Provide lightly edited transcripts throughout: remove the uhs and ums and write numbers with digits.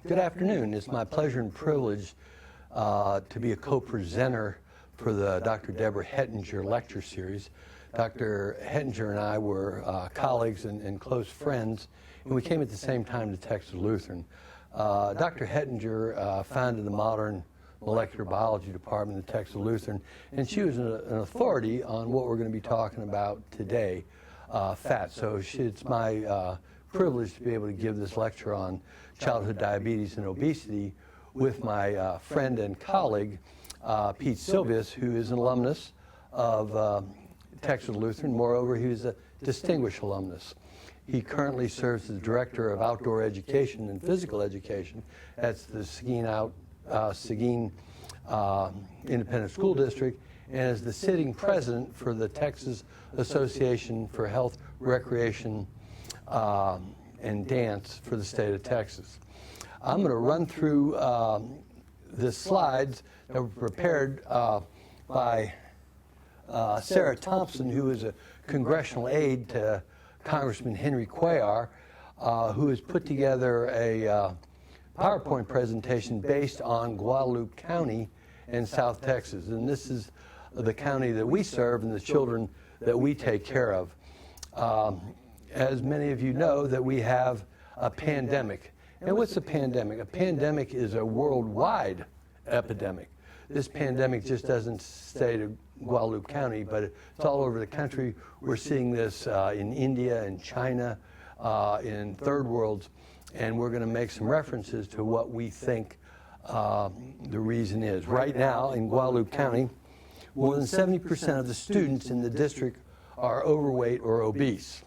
Good afternoon. It's my pleasure and privilege to be a co-presenter for the Dr. Deborah Hettinger lecture series. Dr. Hettinger and I were colleagues and close friends, and we came at the same time to Texas Lutheran. Dr. Hettinger founded the modern molecular biology department at Texas Lutheran, and she was an authority on what we're going to be talking about today, fat. So it's my privilege to be able to give this lecture on childhood diabetes and obesity with my friend and colleague, Pete Silvius, who is an alumnus of Texas Lutheran. Moreover, he was a distinguished alumnus. He currently serves as Director of Outdoor Education and Physical Education at the Seguin Independent School District, and is the sitting president for the Texas Association for Health, Recreation, and Dance for the state of Texas. I'm going to run through the slides that were prepared by Sarah Thompson, who is a congressional aide to Congressman Henry Cuellar, who has put together a PowerPoint presentation based on Guadalupe County in South Texas. And this is the county that we serve and the children that we take care of. As many of you know, that we have a pandemic. And what's a pandemic? A pandemic is a worldwide epidemic. This pandemic just doesn't stay to Guadalupe County, but it's all over the country. We're seeing this in India and China, in third worlds, and we're going to make some references to what we think the reason is. Right now in Guadalupe County, more than 70% of the students in the district are overweight or obese.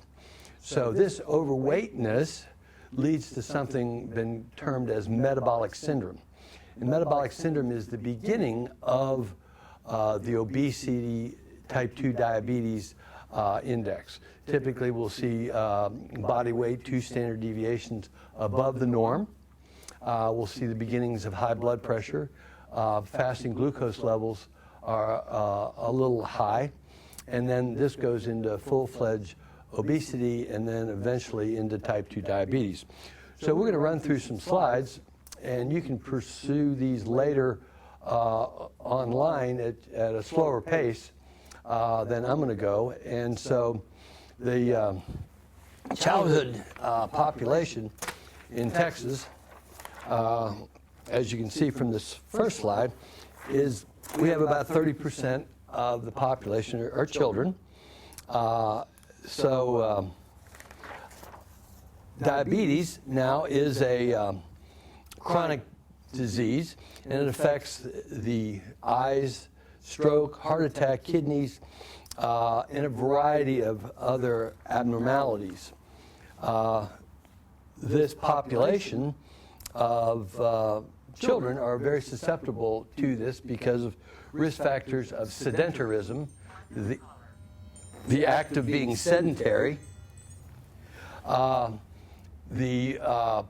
So this overweightness leads to something been termed as metabolic syndrome. And metabolic syndrome is the beginning of the obesity type 2 diabetes index. Typically we'll see body weight 2 standard deviations above the norm. We'll see the beginnings of high blood pressure. Fasting glucose levels are a little high. And then this goes into full-fledged obesity and then eventually into type 2 diabetes. So we're going to run through some slides, and you can pursue these later online at a slower pace than I'm going to go. And so the childhood population in Texas, as you can see from this first slide, is we have about 30% of the population are children. So diabetes now is a chronic disease, and it affects the eyes, stroke, heart attack, kidneys, and a variety of other abnormalities. This population of children are very susceptible to this because of risk factors of sedentarism, the act of being sedentary, the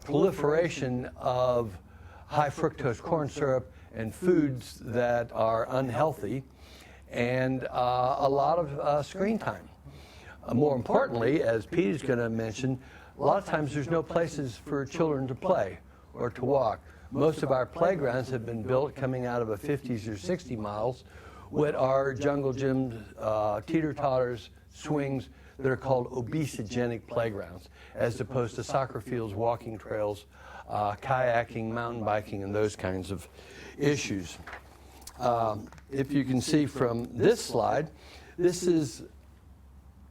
proliferation of high fructose corn syrup and foods that are unhealthy, and a lot of screen time. More importantly, as Pete is going to mention, a lot of times there's no places for children to play or to walk. Most of our playgrounds have been built coming out of a 50s or 60 miles with our jungle gyms, teeter-totters, swings that are called obesogenic playgrounds, as opposed to soccer fields, walking trails, kayaking, mountain biking, and those kinds of issues. If you can see from this slide, this is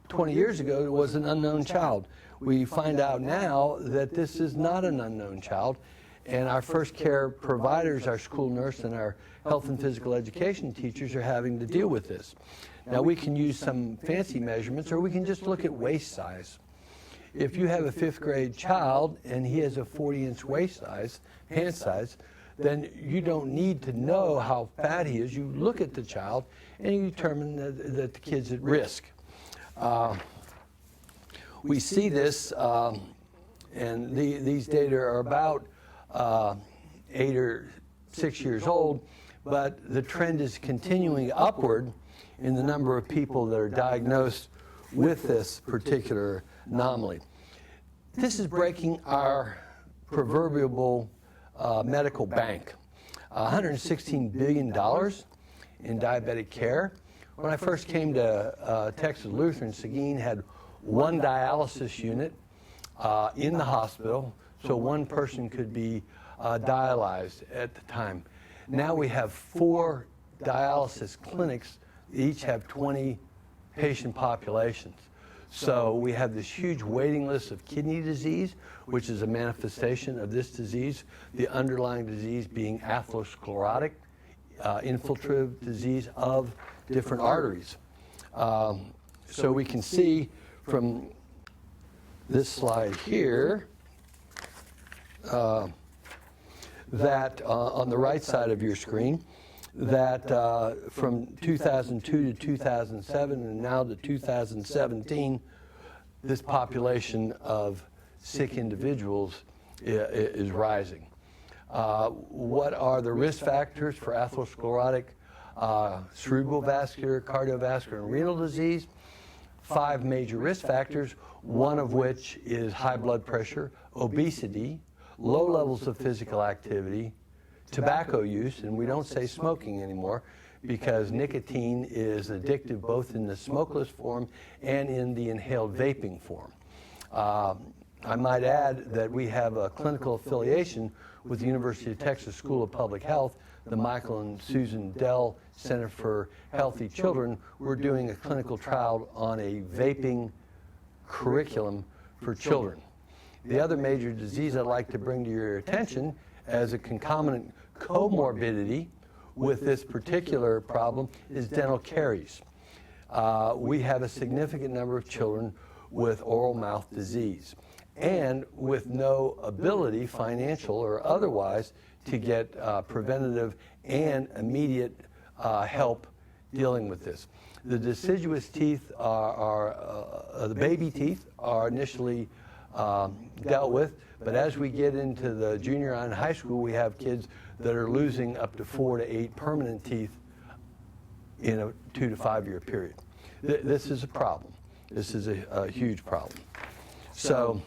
20 years ago, it was an unknown child. We find out now that this is not an unknown child, and our first care providers, our school nurse and our health and physical education teachers are having to deal with this. Now we can use some fancy measurements, or we can just look at waist size. If you have a 5th grade child and he has a 40-inch waist size, hand size, then you don't need to know how fat he is. You look at the child and you determine that the kid's at risk. We see this, and these data are about 8 or 6 years old, but the trend is continuing upward in the number of people that are diagnosed with this particular anomaly. This is breaking our proverbial medical bank. $116 billion in diabetic care. When I first came to Texas Lutheran, Seguin had one dialysis unit in the hospital, so one person could be dialyzed at the time. Now we have 4 dialysis clinics, each have 20 patient populations. So we have this huge waiting list of kidney disease, which is a manifestation of this disease, the underlying disease being atherosclerotic, infiltrative disease of different arteries. So we can see from this slide here that on the right side of your screen, that from 2002 to 2007 and now to 2017, this population of sick individuals is rising. What are the risk factors for atherosclerotic, cerebral vascular, cardiovascular, and renal disease? 5 major risk factors, one of which is high blood pressure, obesity, low levels of physical activity, tobacco use, and we don't say smoking anymore because nicotine is addictive both in the smokeless form and in the inhaled vaping form. I might add that we have a clinical affiliation with the University of Texas School of Public Health, the Michael and Susan Dell Center for Healthy Children. We're doing a clinical trial on a vaping curriculum for children. The other major disease I'd like to bring to your attention as a concomitant comorbidity with this particular problem is dental caries. We have a significant number of children with oral mouth disease and with no ability, financial or otherwise, to get preventative and immediate help dealing with this. The deciduous teeth the baby teeth are initially dealt with, but as we get into the junior high and high school, we have kids that are losing up to 4 to 8 permanent teeth in a 2 to 5 year period. This is a problem. This is a huge problem. So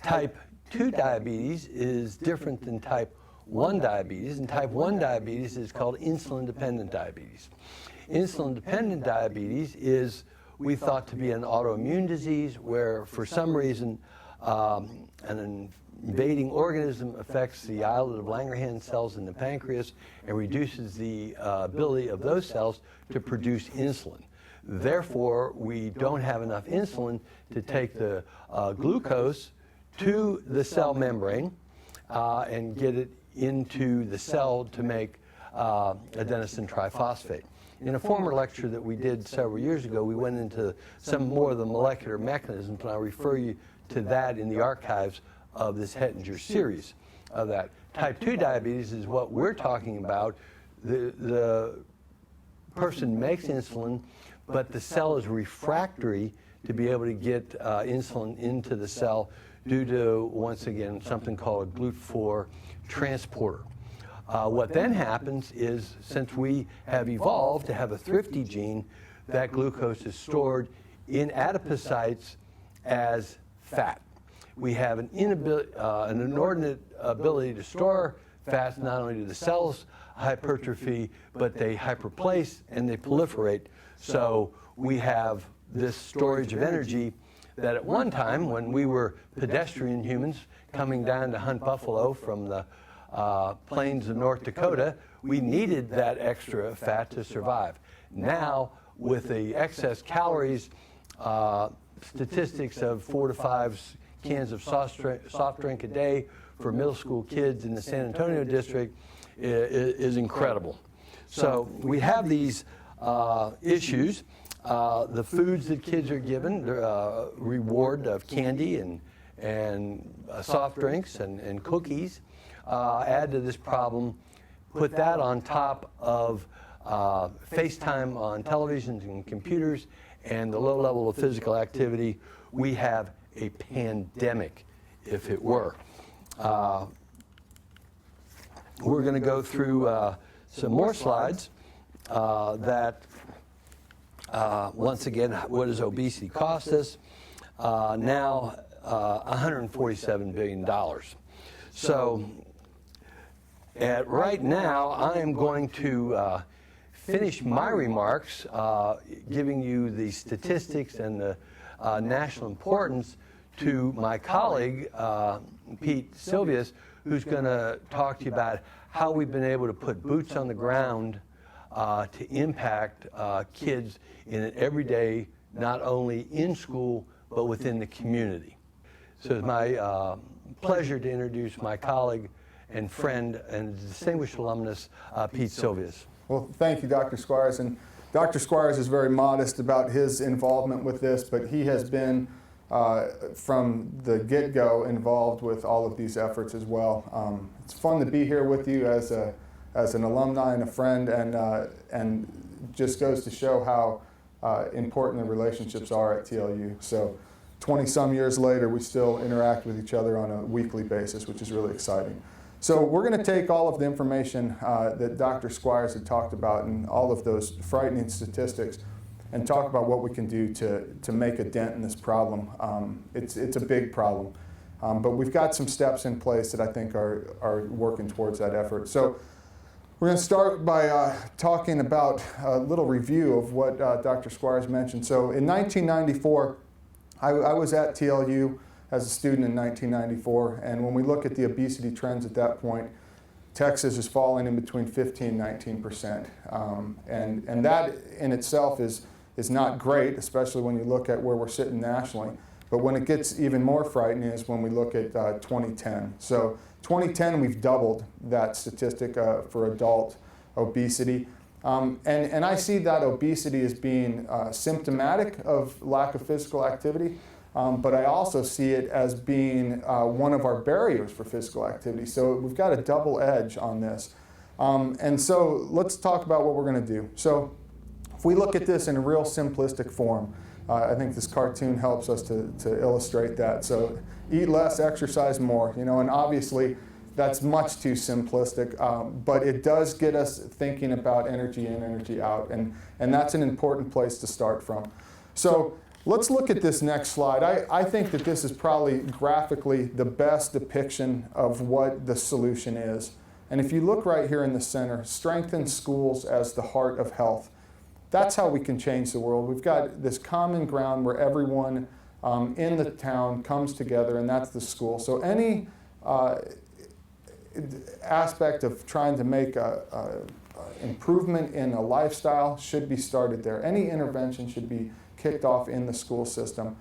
type 2 diabetes is different than type 1 diabetes, and type 1 diabetes is called insulin-dependent diabetes. Insulin-dependent diabetes is we thought to be an autoimmune disease where for some reason an invading organism affects the islet of Langerhans cells in the pancreas and reduces the ability of those cells to produce insulin. Therefore, we don't have enough insulin to take the glucose to the cell membrane and get it into the cell to make adenosine triphosphate. In a former lecture that we did several years ago, we went into some more of the molecular mechanisms, and I'll refer you to that in the archives of this Hettinger series of that. Type 2 diabetes is what we're talking about. The person makes insulin, but the cell is refractory to be able to get insulin into the cell due to, once again, something called a GLUT4 transporter. What then happens is, since we have evolved to have a thrifty gene, that glucose is stored in adipocytes as fat. We have an inordinate ability to store fats. Not only do the cells hypertrophy, but they hyperplace and they proliferate. So we have this storage of energy that at one time, when we were pedestrian humans coming down to hunt buffalo from the plains of North Dakota, we needed that extra fat to survive. Now, with the excess calories, statistics of 4 to 5 cans of soft drink a day for middle school kids in the San Antonio district is incredible. So we have these issues. The foods that kids are given, the reward of candy and soft drinks and cookies, add to this problem. Put that on top of FaceTime on televisions and computers and the low level of physical activity. We have a pandemic, if it were. We're going to go through some more slides that, once again, what does obesity cost us? Now, $147 billion. So right now, I am going to finish my remarks giving you the statistics and the national importance to my colleague, Pete Silvius, who's going to talk to you about how we've been able to put boots on the ground to impact kids in an everyday, not only in school, but within the community. So it's my pleasure to introduce my colleague and friend and distinguished alumnus, Pete Silvius. Well, thank you, Dr. Squires. And Dr. Squires is very modest about his involvement with this, but he has been, from the get-go, involved with all of these efforts as well. It's fun to be here with you as an alumni and a friend, and just goes to show how important the relationships are at TLU. So 20-some years later, we still interact with each other on a weekly basis, which is really exciting. So we're going to take all of the information that Dr. Squires had talked about and all of those frightening statistics and talk about what we can do to make a dent in this problem. It's a big problem, but we've got some steps in place that I think are working towards that effort. So we're going to start by talking about a little review of what Dr. Squires mentioned. So in 1994, I was at TLU as a student in 1994, and when we look at the obesity trends at that point, Texas is falling in between 15 and 19%. And that in itself is not great, especially when you look at where we're sitting nationally. But when it gets even more frightening is when we look at 2010. So 2010, we've doubled that statistic for adult obesity. And I see that obesity as being symptomatic of lack of physical activity. But I also see it as being one of our barriers for physical activity. So we've got a double edge on this. And so let's talk about what we're going to do. So if we look at this in a real simplistic form, I think this cartoon helps us to illustrate that. So eat less, exercise more, and obviously that's much too simplistic, but it does get us thinking about energy in, energy out, and that's an important place to start from. So let's look at this next slide. I think that this is probably graphically the best depiction of what the solution is. And if you look right here in the center, strengthen schools as the heart of health. That's how we can change the world. We've got this common ground where everyone in the town comes together, and that's the school. So any aspect of trying to make a improvement in a lifestyle should be started there. Any intervention should be kicked off in the school system.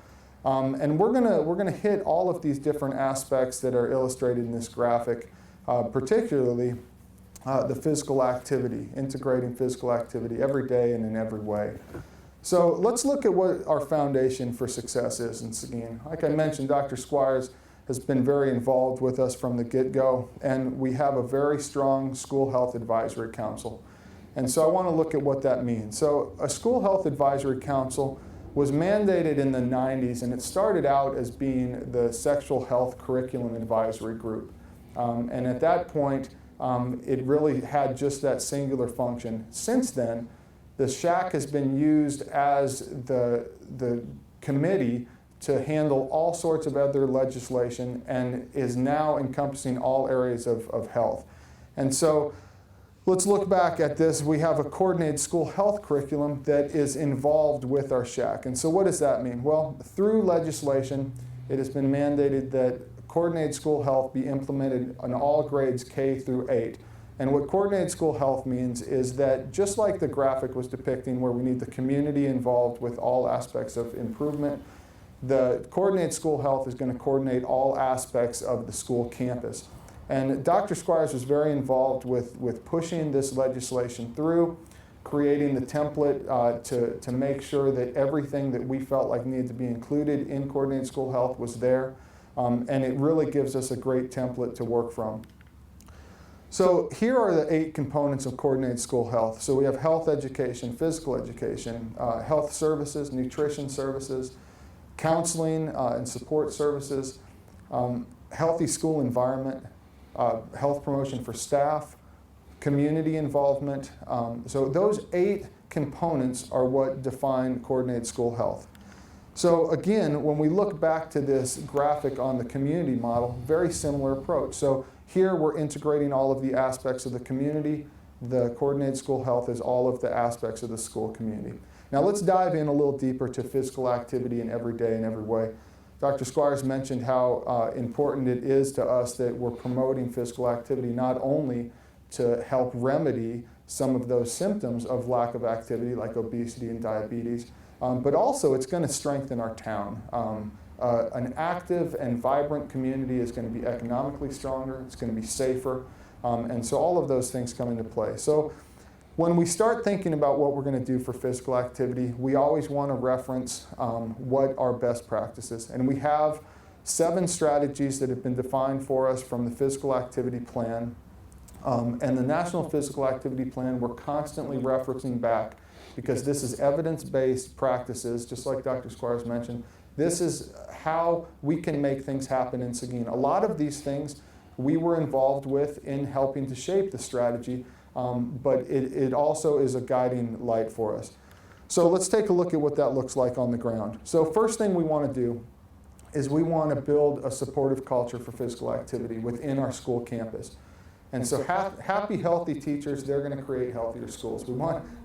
And we're gonna hit all of these different aspects that are illustrated in this graphic, particularly the physical activity, integrating physical activity every day and in every way. So let's look at what our foundation for success is in Seguin. Like I mentioned, Dr. Squires has been very involved with us from the get-go, and we have a very strong school health advisory council. And so I want to look at what that means. So a school health advisory council was mandated in the 90s, and it started out as being the sexual health curriculum advisory group. And at that point, it really had just that singular function. Since then, the SHAC has been used as the committee to handle all sorts of other legislation and is now encompassing all areas of health. And so let's look back at this. We have a coordinated school health curriculum that is involved with our SHAC. And so what does that mean? Well, through legislation, it has been mandated that coordinated school health be implemented on all grades K through 8. And what coordinated school health means is that just like the graphic was depicting where we need the community involved with all aspects of improvement, the coordinated school health is going to coordinate all aspects of the school campus. And Dr. Squires was very involved with pushing this legislation through, creating the template to make sure that everything that we felt like needed to be included in coordinated school health was there. And it really gives us a great template to work from. So here are the 8 components of coordinated school health. So we have health education, physical education, health services, nutrition services, counseling and support services, healthy school environment, health promotion for staff, community involvement. So those 8 components are what define coordinated school health. So again, when we look back to this graphic on the community model, very similar approach. So here we're integrating all of the aspects of the community. The coordinated school health is all of the aspects of the school community. Now let's dive in a little deeper to physical activity in every day and every way. Dr. Squires mentioned how important it is to us that we're promoting physical activity not only to help remedy some of those symptoms of lack of activity like obesity and diabetes, but also it's going to strengthen our town. An active and vibrant community is going to be economically stronger, it's going to be safer, and so all of those things come into play. So when we start thinking about what we're going to do for physical activity, we always want to reference what are best practices. And we have 7 strategies that have been defined for us from the physical activity plan. And the National Physical Activity Plan, we're constantly referencing back because this is evidence-based practices, just like Dr. Squires mentioned. This is how we can make things happen in Seguin. A lot of these things we were involved with in helping to shape the strategy, but it also is a guiding light for us. So let's take a look at what that looks like on the ground. So first thing we want to do is we want to build a supportive culture for physical activity within our school campus. And so happy, healthy teachers, they're going to create healthier schools.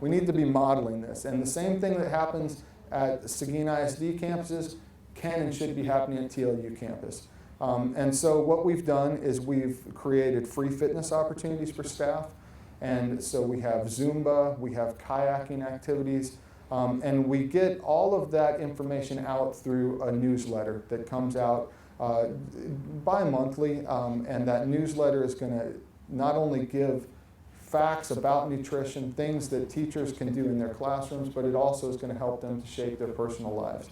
We need to be modeling this. And the same thing that happens at Seguin ISD campuses can and should be happening at TLU campus. And so what we've done is we've created free fitness opportunities for staff. And so we have Zumba, we have kayaking activities, and we get all of that information out through a newsletter that comes out bi-monthly, and that newsletter is going to not only give facts about nutrition, things that teachers can do in their classrooms, but it also is going to help them to shape their personal lives.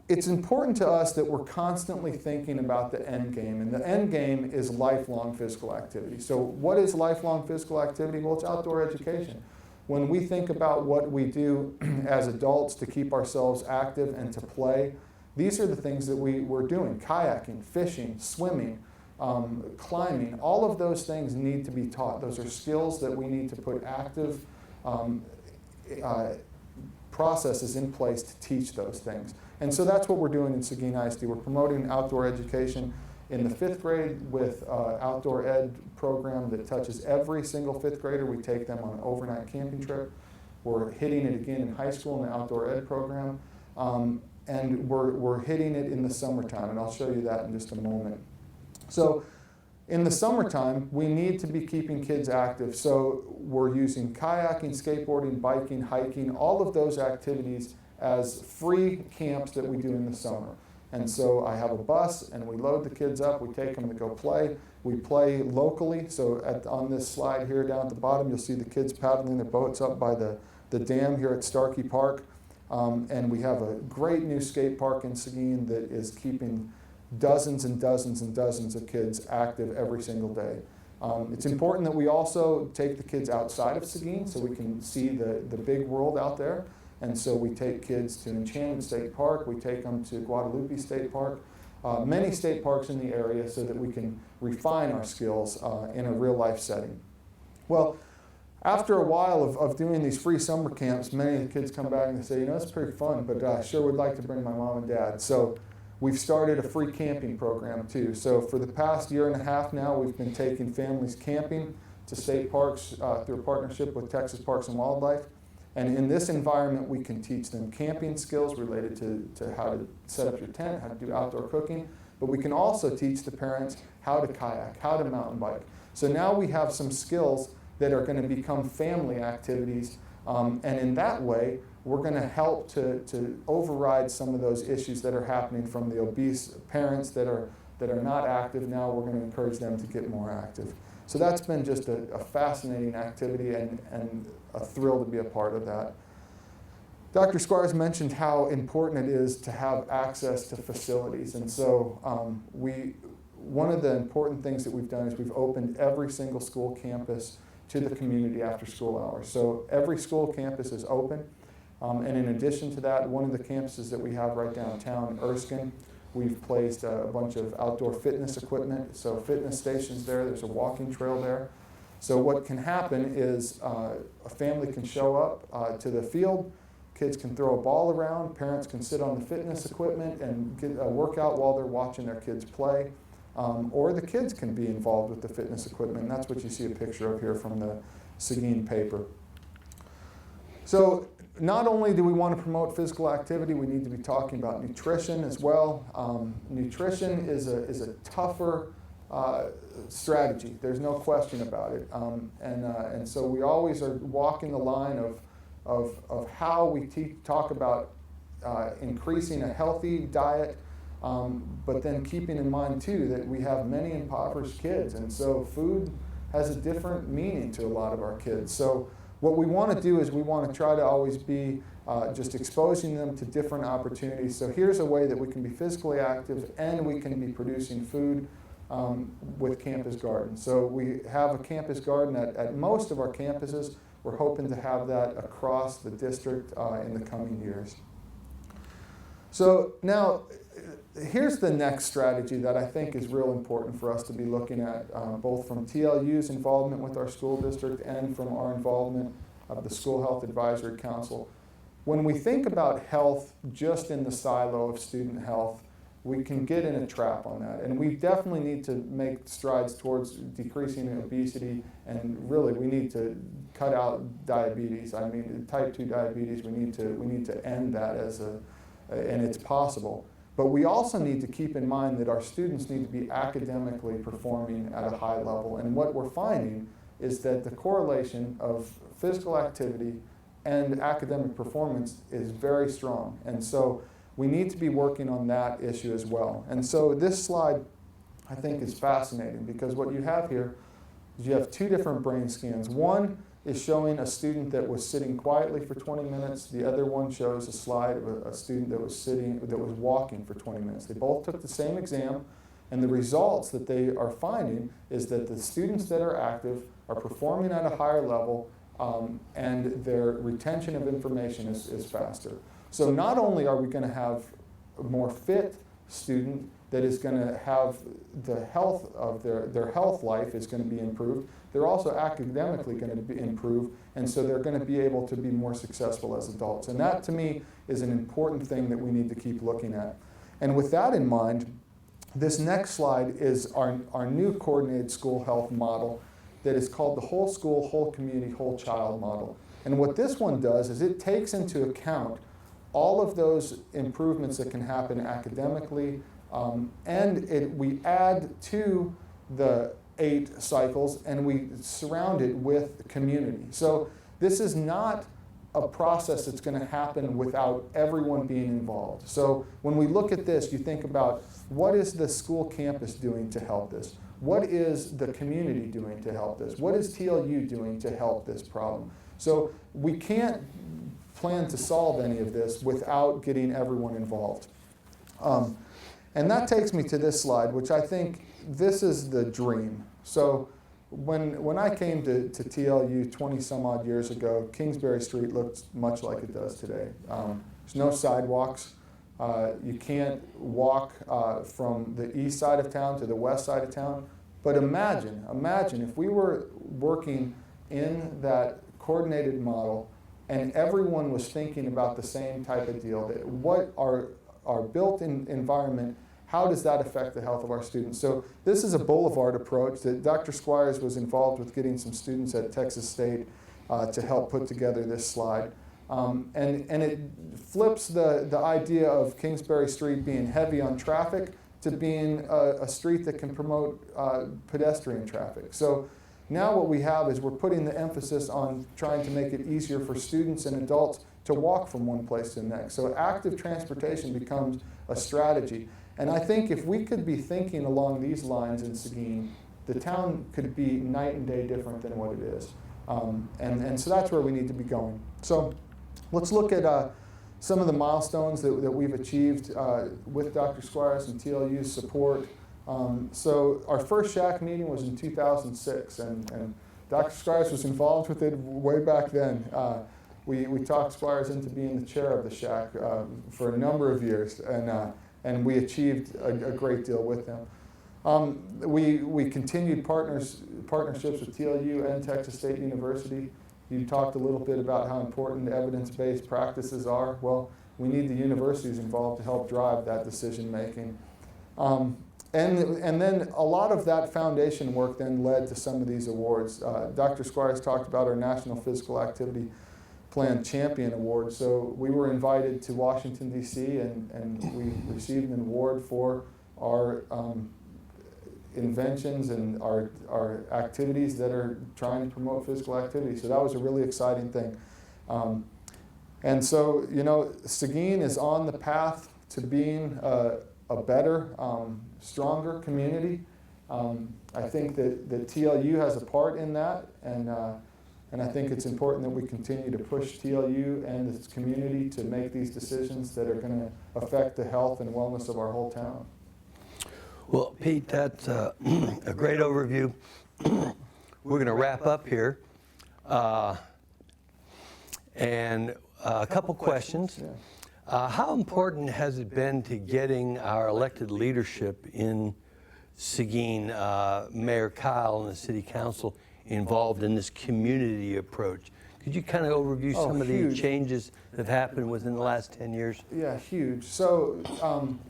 It's important to us that we're constantly thinking about the end game, and the end game is lifelong physical activity. So what is lifelong physical activity? Well, it's outdoor education. When we think about what we do as adults to keep ourselves active and to play, these are the things that we're doing: kayaking, fishing, swimming, climbing. All of those things need to be taught. Those are skills that we need to put active processes in place to teach those things. And so that's what we're doing in Seguin ISD. We're promoting outdoor education in the 5th grade with an outdoor ed program that touches every single 5th grader. We take them on an overnight camping trip. We're hitting it again in high school in the outdoor ed program. And we're hitting it in the summertime, and I'll show you that in just a moment. So in the summertime, we need to be keeping kids active. So we're using kayaking, skateboarding, biking, hiking, all of those activities as free camps that we do in the summer. And so I have a bus, and we load the kids up. We take them to go play. We play locally. So on this slide here down at the bottom, you'll see the kids paddling their boats up by the dam here at Starkey Park. And we have a great new skate park in Seguin that is keeping dozens and dozens and dozens of kids active every single day. It's important that we also take the kids outside of Seguin so we can see the big world out there. And so we take kids to Enchanted State Park, we take them to Guadalupe State Park, many state parks in the area so that we can refine our skills in a real life setting. Well, after a while of doing these free summer camps, many of the kids come back and they say, you know, it's pretty fun, but I sure would like to bring my mom and dad. So we've started a free camping program too. So for the past year and a half now, we've been taking families camping to state parks through a partnership with Texas Parks and Wildlife. And in this environment, we can teach them camping skills related to how to set up your tent, how to do outdoor cooking, but we can also teach the parents how to kayak, how to mountain bike. So now we have some skills that are going to become family activities, and in that way, we're going to help to override some of those issues that are happening from the obese parents that are not active. Now we're going to encourage them to get more active. So that's been just a fascinating activity and a thrill to be a part of that. Dr. Squires mentioned how important it is to have access to facilities, and so one of the important things that we've done is we've opened every single school campus to the community after school hours. So every school campus is open, and in addition to that, one of the campuses that we have right downtown, Erskine, we've placed a bunch of outdoor fitness equipment, so fitness stations there, there's a walking trail there. So what can happen is a family can show up to the field, Kids can throw a ball around, parents can sit on the fitness equipment and get a workout while they're watching their kids play. Or the kids can be involved with the fitness equipment, and that's what you see a picture of here from the Seguin paper. So not only do we want to promote physical activity, we need to be talking about nutrition as well. Nutrition is a tougher strategy. There's no question about it. And so we always are walking the line of how we talk about increasing a healthy diet, but then keeping in mind too that we have many impoverished kids, and so food has a different meaning to a lot of our kids. So what we want to do is we want to try to always be just exposing them to different opportunities. So here's a way that we can be physically active and we can be producing food with campus gardens. So we have a campus garden at most of our campuses. We're hoping to have that across the district in the coming years. So now, here's the next strategy that I think is real important for us to be looking at, both from TLU's involvement with our school district and from our involvement of the School Health Advisory Council. When we think about health just in the silo of student health, we can get in a trap on that. And we definitely need to make strides towards decreasing obesity, and really we need to cut out diabetes. I mean, type 2 diabetes, we need to end that and it's possible. But we also need to keep in mind that our students need to be academically performing at a high level. And what we're finding is that the correlation of physical activity and academic performance is very strong. And so we need to be working on that issue as well. And so this slide, I think, is fascinating because what you have here is you have two different brain scans. One is showing a student that was sitting quietly for 20 minutes. The other one shows a slide of a student that was walking for 20 minutes. They both took the same exam, and the results that they are finding is that the students that are active are performing at a higher level, and their retention of information is faster. So not only are we going to have a more fit student that is going to have the health of their health life is going to be improved, they're also academically going to be improved, and so they're going to be able to be more successful as adults. And that, to me, is an important thing that we need to keep looking at. And with that in mind, this next slide is our new coordinated school health model that is called the whole school, whole community, whole child model. And what this one does is it takes into account all of those improvements that can happen academically, and we add to the 8 cycles and we surround it with community. So this is not a process that's going to happen without everyone being involved. So when we look at this, you think about what is the school campus doing to help this? What is the community doing to help this? What is TLU doing to help this problem? So we can't plan to solve any of this without getting everyone involved. And that takes me to this slide, which I think this is the dream. So when I came to TLU 20 some odd years ago, Kingsbury Street looked much like it does today. There's no sidewalks. You can't walk from the east side of town to the west side of town. But imagine if we were working in that coordinated model and everyone was thinking about the same type of deal. That what our built-in environment, how does that affect the health of our students? So this is a boulevard approach that Dr. Squires was involved with getting some students at Texas State to help put together this slide. And it flips the idea of Kingsbury Street being heavy on traffic to being a street that can promote pedestrian traffic. So now what we have is we're putting the emphasis on trying to make it easier for students and adults to walk from one place to the next. So active transportation becomes a strategy. And I think if we could be thinking along these lines in Seguin, the town could be night and day different than what it is. And so that's where we need to be going. So let's look at some of the milestones that we've achieved with Dr. Squires and TLU's support. So our first SHAC meeting was in 2006, and Dr. Squires was involved with it way back then. We talked Squires into being the chair of the SHAC for a number of years, and we achieved a great deal with them. We continued partnerships with TLU and Texas State University. You talked a little bit about how important evidence-based practices are. Well, we need the universities involved to help drive that decision making. And then a lot of that foundation work then led to some of these awards. Dr. Squires talked about our National Physical Activity Plan Champion Award. So we were invited to Washington, D.C., and we received an award for our inventions and our activities that are trying to promote physical activity. So that was a really exciting thing. And so, you know, Seguin is on the path to being a better, stronger community. I think that TLU has a part in that, and I think it's important that we continue to push TLU and its community to make these decisions that are going to affect the health and wellness of our whole town. Well, Pete, that's a great overview. We're going to wrap up here. And a couple questions. How important has it been to getting our elected leadership in Seguin, Mayor Kyle and the City Council, involved in this community approach? Could you kind of overview some of the changes that have happened within the last 10 years? Yeah, huge. So,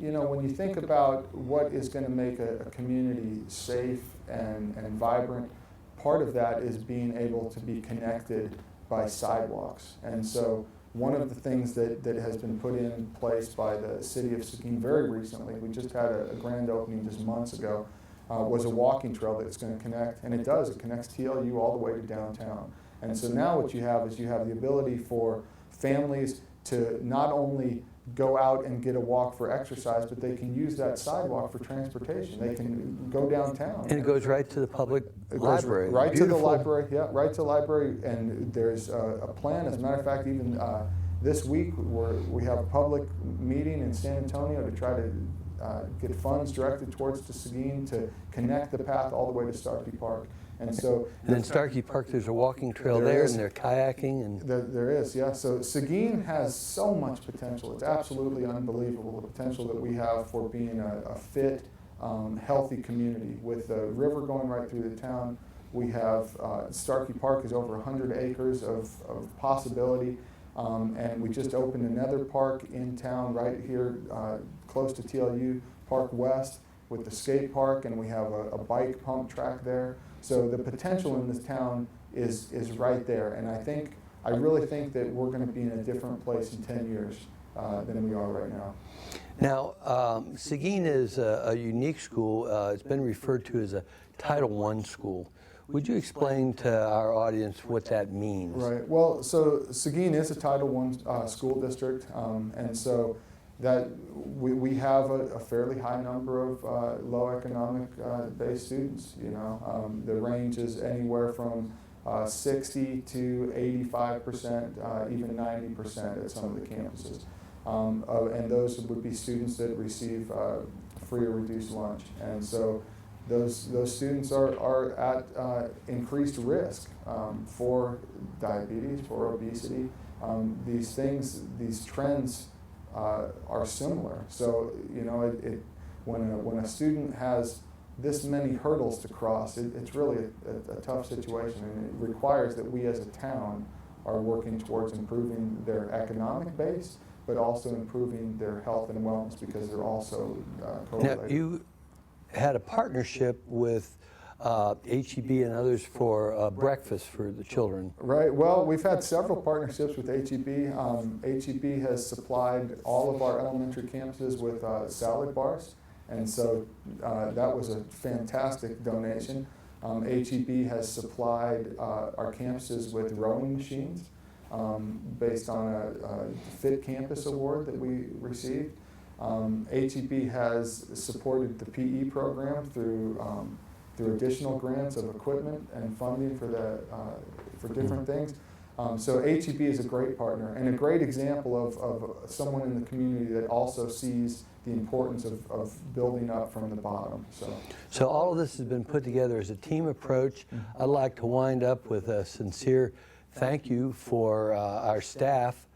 you know, when you think about what is going to make a community safe and vibrant, part of that is being able to be connected by sidewalks. And so one of the things that has been put in place by the City of Seguin very recently, we just had a grand opening just months ago, was a walking trail that's going to connect, and it does, it connects TLU all the way to downtown. And so now what you have is you have the ability for families to not only go out and get a walk for exercise, but they can use that sidewalk for transportation. They can go downtown. And it goes right to the public library. Right Beautiful. to the library, yeah, right to the library. And there's a plan, as a matter of fact, even this week we have a public meeting in San Antonio to try to get funds directed towards to Seguin to connect the path all the way to Starkey Park. And so, and in Starkey Park, there's a walking trail there, and they're kayaking. And there is, yeah. So Seguin has so much potential. It's absolutely unbelievable, the potential that we have for being a fit, healthy community. With the river going right through the town, we have Starkey Park is over 100 acres of possibility. And we just opened another park in town right here close to TLU, Park West, with the skate park, and we have a bike pump track there. So the potential in this town is right there, and I really think that we're going to be in a different place in 10 years than we are right now. Now, Seguin is a unique school. It's been referred to as a Title I school. Would you explain to our audience what that means? Right. Well, so Seguin is a Title I school district, and so that we have a fairly high number of low economic based students. You know, the range is anywhere from 60 to 85%, even 90% at some of the campuses, and those would be students that receive free or reduced lunch, and so those students are at increased risk for diabetes, for obesity. These trends are similar. So, you know, when a student has this many hurdles to cross, it's really a tough situation, and it requires that we as a town are working towards improving their economic base, but also improving their health and wellness, because they're also correlated. Now, you had a partnership with HEB and others for breakfast for the children. Right. Well, we've had several partnerships with HEB. HEB has supplied all of our elementary campuses with salad bars, and so that was a fantastic donation. HEB has supplied our campuses with rowing machines based on a Fit Campus Award that we received. HEB has supported the PE program through additional grants of equipment and funding for different things. So HEB is a great partner and a great example of someone in the community that also sees the importance of building up from the bottom. So all of this has been put together as a team approach. I'd like to wind up with a sincere thank you for our staff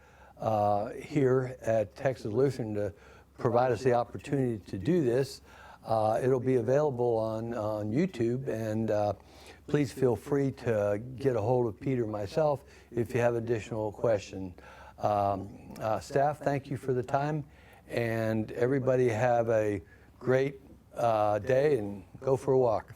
here at Texas Lutheran to provide us the opportunity to do this. It'll be available on YouTube, and please feel free to get a hold of Peter or myself if you have additional questions. Staff, thank you for the time, and everybody have a great day and go for a walk.